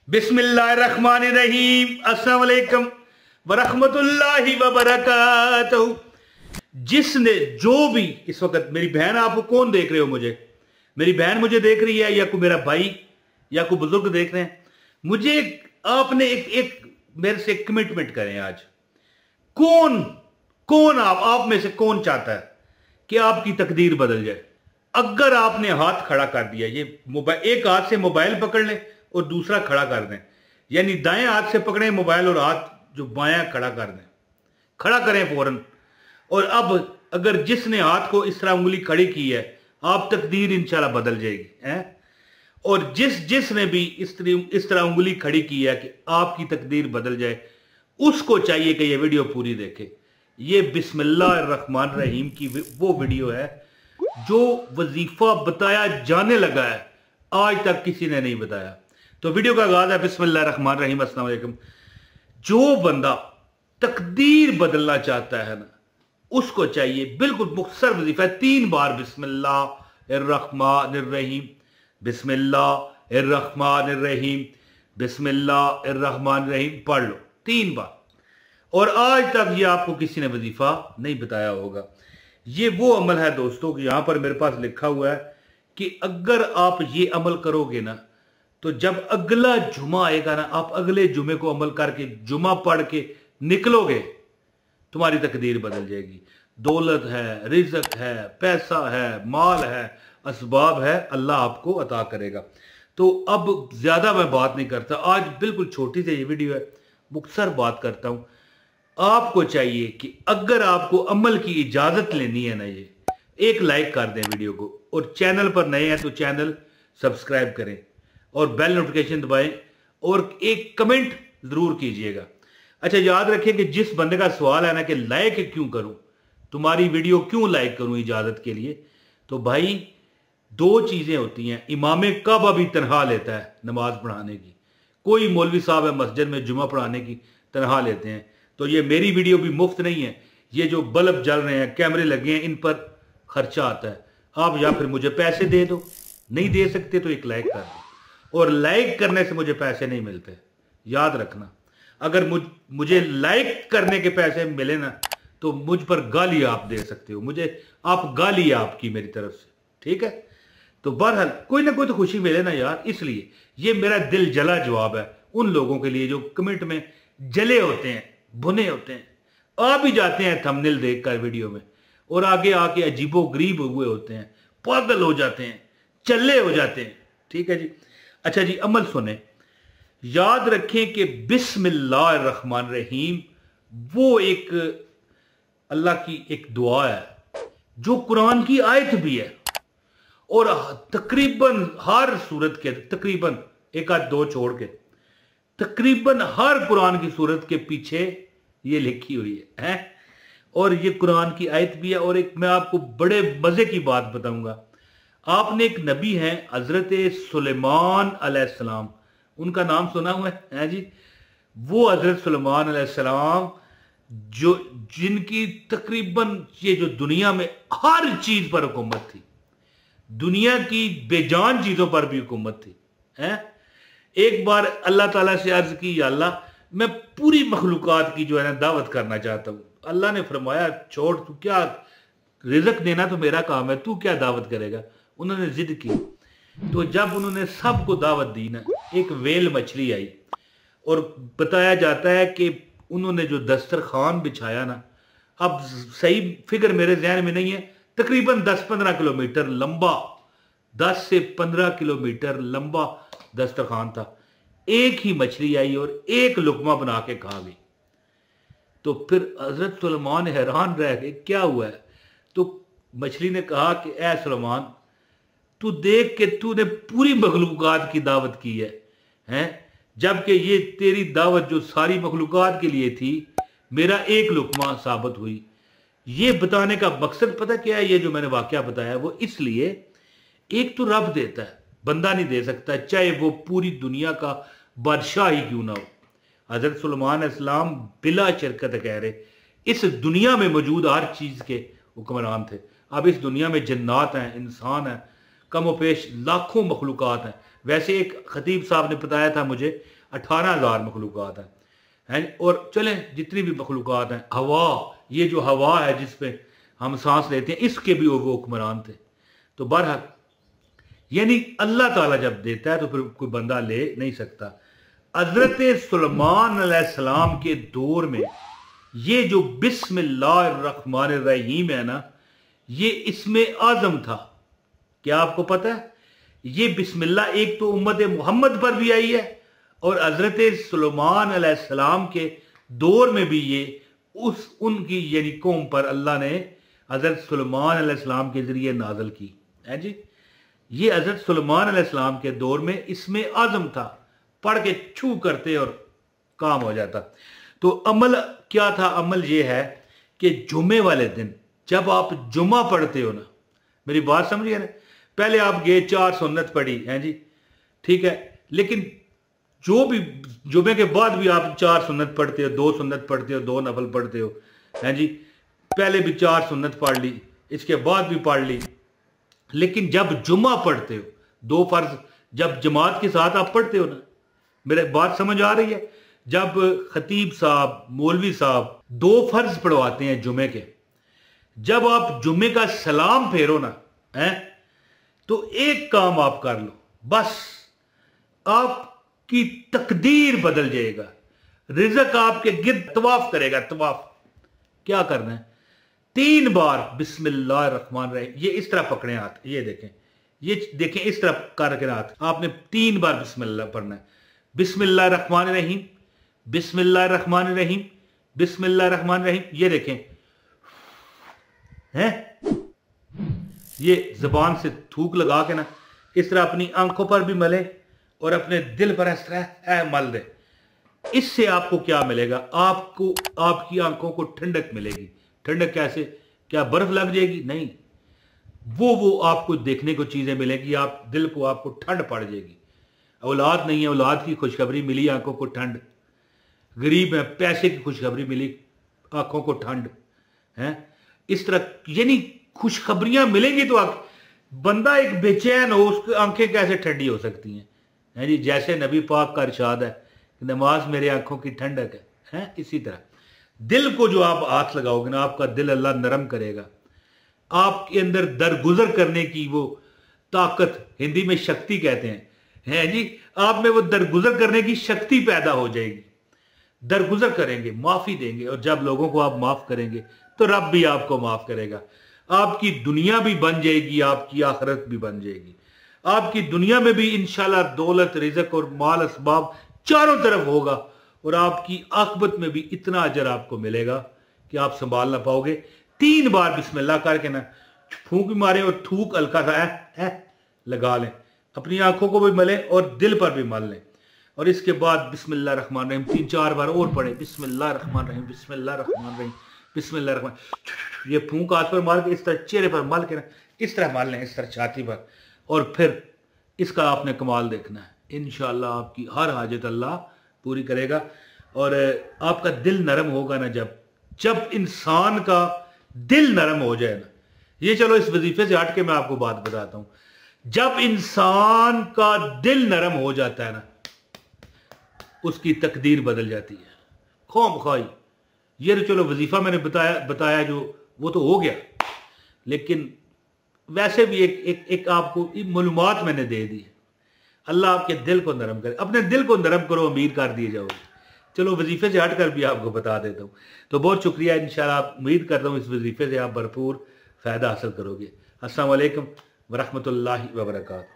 बिस्मिल्लाहिर्रहमानिर्रहीम। अस्सलाम वालेकुम वरहमतुल्लाहि वबरकातुहू। जिसने जो भी इस वक्त मेरी बहन, आप कौन देख रहे हो? मेरी बहन मुझे देख रही है, या कोई मेरा भाई या कोई बुजुर्ग देख रहे हैं मुझे, आपने एक मेरे से कमिटमेंट करें आज। कौन कौन आप में से कौन चाहता है कि आपकी तकदीर बदल जाए? अगर आपने हाथ खड़ा कर दिया, ये मोबाइल, एक हाथ से मोबाइल पकड़ लें और दूसरा खड़ा कर दें, यानी दाएं हाथ से पकड़ें मोबाइल और हाथ जो बायां खड़ा कर दें, खड़ा करें फौरन। और अब अगर जिसने हाथ को इस तरह उंगली खड़ी की है, आप तकदीर इंशाल्लाह बदल जाएगी हैं। और जिसने भी इस तरह उंगली खड़ी की है कि आपकी तकदीर बदल जाए, उसको चाहिए कि यह वीडियो पूरी देखे। ये बिस्मिल्लाहिर्रहमानिर्रहीम की वो वीडियो है जो वजीफा बताया जाने लगा है, आज तक किसी ने नहीं बताया। तो वीडियो का आगाज है बिस्मिल्लाहिर्रहमानिर्रहीम। अस्सलाम वालेकुम। जो बंदा तकदीर बदलना चाहता है ना, उसको चाहिए बिल्कुल मुख्तसर वजीफा, 3 बार बिस्मिल्लाहिर्रहमानिर्रहीम, बिस्मिल्लाहिर्रहमानिर्रहीम, बिस्मिल्लाहिर्रहमानिर्रहीम पढ़ लो 3 बार। और आज तक ये आपको किसी ने वजीफा नहीं बताया होगा। ये वो अमल है दोस्तों कि यहां पर मेरे पास लिखा हुआ है कि अगर आप ये अमल करोगे ना, तो जब अगला जुमा आएगा ना, आप अगले जुमे को अमल करके जुमा पढ़ के निकलोगे, तुम्हारी तकदीर बदल जाएगी। दौलत है, रिज़्क है, पैसा है, माल है, असबाब है, अल्लाह आपको अता करेगा। तो अब ज्यादा मैं बात नहीं करता, आज बिल्कुल छोटी सी ये वीडियो है, मुख्तसर बात करता हूं। आपको चाहिए कि अगर आपको अमल की इजाजत लेनी है ना, ये एक लाइक कर दें वीडियो को, और चैनल पर नए हैं तो चैनल सब्सक्राइब करें और बेल नोटिफिकेशन दबाएं और एक कमेंट जरूर कीजिएगा। अच्छा, याद रखें कि जिस बंदे का सवाल है ना कि लाइक क्यों करूं, तुम्हारी वीडियो क्यों लाइक करूं इजाजत के लिए, तो भाई 2 चीजें होती हैं। इमाम काबा भी तनख्वाह लेता है नमाज पढ़ाने की, कोई मौलवी साहब है मस्जिद में जुमा पढ़ाने की तनख्वाह लेते हैं। तो ये मेरी वीडियो भी मुफ्त नहीं है, ये जो बल्ब जल रहे हैं, कैमरे लगे हैं, इन पर खर्चा आता है। आप या फिर मुझे पैसे दे दो, नहीं दे सकते तो एक लाइक कर दो, और लाइक करने से मुझे पैसे नहीं मिलते, याद रखना। अगर मुझे लाइक करने के पैसे मिले ना, तो मुझ पर गाली आप दे सकते हो, मुझे आप गाली आपकी मेरी तरफ से, ठीक है? तो बहरहाल कोई ना कोई तो खुशी मिले ना यार, इसलिए ये मेरा दिल जला जवाब है उन लोगों के लिए जो कमेंट में जले होते हैं, भुने होते हैं, आ भी जाते हैं थंबनेल देखकर वीडियो में, और आगे आके अजीबो गरीब हुए होते हैं, पागल हो जाते हैं, चल्ले हो जाते हैं, ठीक है जी। अच्छा जी, अमल सुने, याद रखें कि बिस्मिल्लाहिर्रहमानिर्रहीम वो एक अल्लाह की एक दुआ है जो कुरान की आयत भी है, और तकरीबन हर सूरत के, तकरीबन एक आध 2 छोड़ के, तकरीबन हर कुरान की सूरत के पीछे ये लिखी हुई है। और ये कुरान की आयत भी है। और एक मैं आपको बड़े मजे की बात बताऊंगा। आपने एक नबी हैं हजरत सुलेमान अलैहिस्सलाम, उनका नाम सुना हुआ है जी? वो हजरत सुलेमान अलैहिस्सलाम जो जिनकी तकरीबन ये जो दुनिया में हर चीज पर हुकूमत थी, दुनिया की बेजान चीजों पर भी हुकूमत थी हैं। एक बार अल्लाह ताला से अर्ज की, या अल्लाह मैं पूरी मखलूकात की जो है ना दावत करना चाहता हूँ। अल्लाह ने फरमाया छोड़, तू क्या, रिज़्क देना तो मेरा काम है, तू क्या दावत करेगा? उन्होंने जिद की। तो जब उन्होंने सबको दावत दी ना, एक वेल मछली आई, और बताया जाता है कि उन्होंने जो दस्तरखान बिछाया ना, अब सही फिगर मेरे जहन में नहीं है, तकरीबन 10-15 किलोमीटर लंबा, 10 से 15 किलोमीटर लंबा दस्तरखान था। एक ही मछली आई और एक लुकमा बना के खा गई। तो फिर हजरत सुलेमान हैरान रह गए, क्या हुआ है? तो मछली ने कहा कि ए सुलेमान, तू देख के तूने पूरी मखलूकात की दावत की है, जबकि ये तेरी दावत जो सारी मखलूकात के लिए थी, मेरा एक लुकमा साबित हुई। ये बताने का मकसद पता क्या है? ये जो मैंने वाकया बताया वो इसलिए, एक तो रब देता है, बंदा नहीं दे सकता, चाहे वो पूरी दुनिया का बादशाह ही क्यों ना हो। हजरत सुलेमान अलैहिस्सलाम बिला शिरकत कह रहे, इस दुनिया में मौजूद हर चीज के हुक्मरान थे। अब इस दुनिया में जन्नात हैं, इंसान हैं, कम पेश लाखों मखलूकात हैं, वैसे एक खतीब साहब ने बताया था मुझे 18,000 मखलूक़ात हैं, और चले जितनी भी मखलूक़ात हैं, हवा, ये जो हवा है जिसपे हम सांस लेते हैं, इसके भी वो हुक्मरान थे। तो बहरहाल यानी अल्लाह ताला जब देता है तो फिर कोई बंदा ले नहीं सकता। हज़रत सुलेमान अलैहिस्सलाम के दौर में ये जो बिस्मिल्लाहिर्रहमानिर्रहीम है ना, ये इसमें आज़म था। क्या आपको पता है? ये बिस्मिल्लाह एक तो उम्मत मोहम्मद पर भी आई है, और हज़रत सुलेमान अलैहिस्सलाम के दौर में भी ये उनकी यानी कौम पर अल्लाह ने हज़रत सुलेमान अलैहिस्सलाम के ज़रिए नाज़िल की है जी। ये हज़रत सुलेमान अलैहिस्सलाम के दौर में इसमें आज़म था, पढ़ के छू करते और काम हो जाता। तो अमल क्या था? अमल ये है कि जुमे वाले दिन जब आप जुमा पढ़ते हो ना, मेरी बात समझिए ना, पहले आप गए 4 सुन्नत पढ़ी हैं जी, ठीक है, लेकिन जो भी जुमे के बाद भी आप 4 सुन्नत पढ़ते हो, 2 सुन्नत पढ़ते हो, 2 नफल पढ़ते हो हैं जी, पहले भी 4 सुन्नत पढ़ ली, इसके बाद भी पढ़ ली, लेकिन जब जुमा पढ़ते हो, 2 फर्ज जब जमात के साथ आप पढ़ते हो ना, मेरे बात समझ आ रही है? जब खतीब साहब, मौलवी साहब 2 फर्ज पढ़वाते हैं जुमे के, जब आप जुमे का सलाम फेरो ना है, तो एक काम आप कर लो, बस आपकी तकदीर बदल जाएगा, रिज़्क आपके गिर्द तवाफ करेगा। तवाफ क्या करना है? 3 बार बिस्मिल्लाहिर्रहमानिर्रहीम, ये इस तरह पकड़े हाथ, ये देखें, ये देखें, इस तरह करके हाथ आपने 3 बार बिस्मिल्लाह पढ़ना है। बिस्मिल्लाहिर्रहमानिर्रहीम, बिस्मिल्लाहिर्रहमानिर्रहीम, बिस्मिल्लाहिर्रहमानिर्रहीम, ये देखें हैं, ये जबान से थूक लगा के ना इस तरह अपनी आंखों पर भी मले और अपने दिल पर इस तरह मल दे। इससे आपको क्या मिलेगा? आपको आपकी आंखों को ठंडक मिलेगी। ठंडक कैसे? क्या बर्फ लग जाएगी? नहीं, वो आपको देखने को चीजें मिलेगी, आप दिल को आपको ठंड पड़ जाएगी। औलाद नहीं है, औलाद की खुशखबरी मिली, आंखों को ठंड। गरीब है, पैसे की खुशखबरी मिली, आंखों को ठंड है। इस तरह यानी खुशखबरियां मिलेंगी तो बंदा एक बेचैन हो, उसकी आंखें कैसे ठंडी हो सकती हैं जी? जैसे नबी पाक का इरशाद है, नमाज मेरे आंखों की ठंडक है, इसी तरह दिल को जो आप हाथ लगाओगे ना, आपका दिल अल्लाह नरम करेगा। आपके अंदर दरगुजर करने की वो ताकत, हिंदी में शक्ति कहते हैं जी, आप में वो दरगुजर करने की शक्ति पैदा हो जाएगी। दरगुजर करेंगे, माफी देंगे, और जब लोगों को आप माफ करेंगे तो रब भी आपको माफ करेगा। आपकी दुनिया भी बन जाएगी, आपकी आखिरत भी बन जाएगी। आपकी दुनिया में भी इंशाल्लाह दौलत, रिज़्क और माल असबाब चारों तरफ होगा, और आपकी आखिरत में भी इतना अजर आपको मिलेगा कि आप संभाल ना पाओगे। 3 बार बिस्मिल्लाह करके ना फूंक मारे और थूक हल्का सा लगा लें, अपनी आंखों को भी मलें और दिल पर भी मल लें, और इसके बाद बिस्मिल्लाहिर्रहमानिर्रहीम 3-4 बार और पढ़े। बिस्मिल्लाहिर्रहमानिर्रहीम, बिस्मिल्लाहिर्रहमानिर्रहीम, बिस्मिल्लाहिर्रहमानिर्रहीम। ये फूंक हाथ पर मार के इस तरह चेहरे पर मल के ना इस तरह मार लें, इस तरह छाती पर, और फिर इसका आपने कमाल देखना है। इंशाअल्लाह आपकी हर हाजत अल्लाह पूरी करेगा, और आपका दिल नरम होगा ना। जब इंसान का दिल नरम हो जाए ना, ये चलो इस वजीफे से हट के मैं आपको बात बताता हूं, जब इंसान का दिल नरम हो जाता है ना, उसकी तकदीर बदल जाती है। खौम खाई, ये तो चलो वजीफा मैंने बताया जो वो तो हो गया, लेकिन वैसे भी एक आपको मालूमात मैंने दे दी है। अल्लाह आपके दिल को नरम करे, अपने दिल को नरम करो, अमीर कर दिए जाओगे। चलो वजीफे से हटकर भी आपको बता देता हूँ। तो बहुत शुक्रिया, इंशाल्लाह उम्मीद करता हूँ इस वजीफे से आप भरपूर फ़ायदा हासिल करोगे। अस्सलाम वालेकुम वरहमतुल्लाहि वबरकातुहू।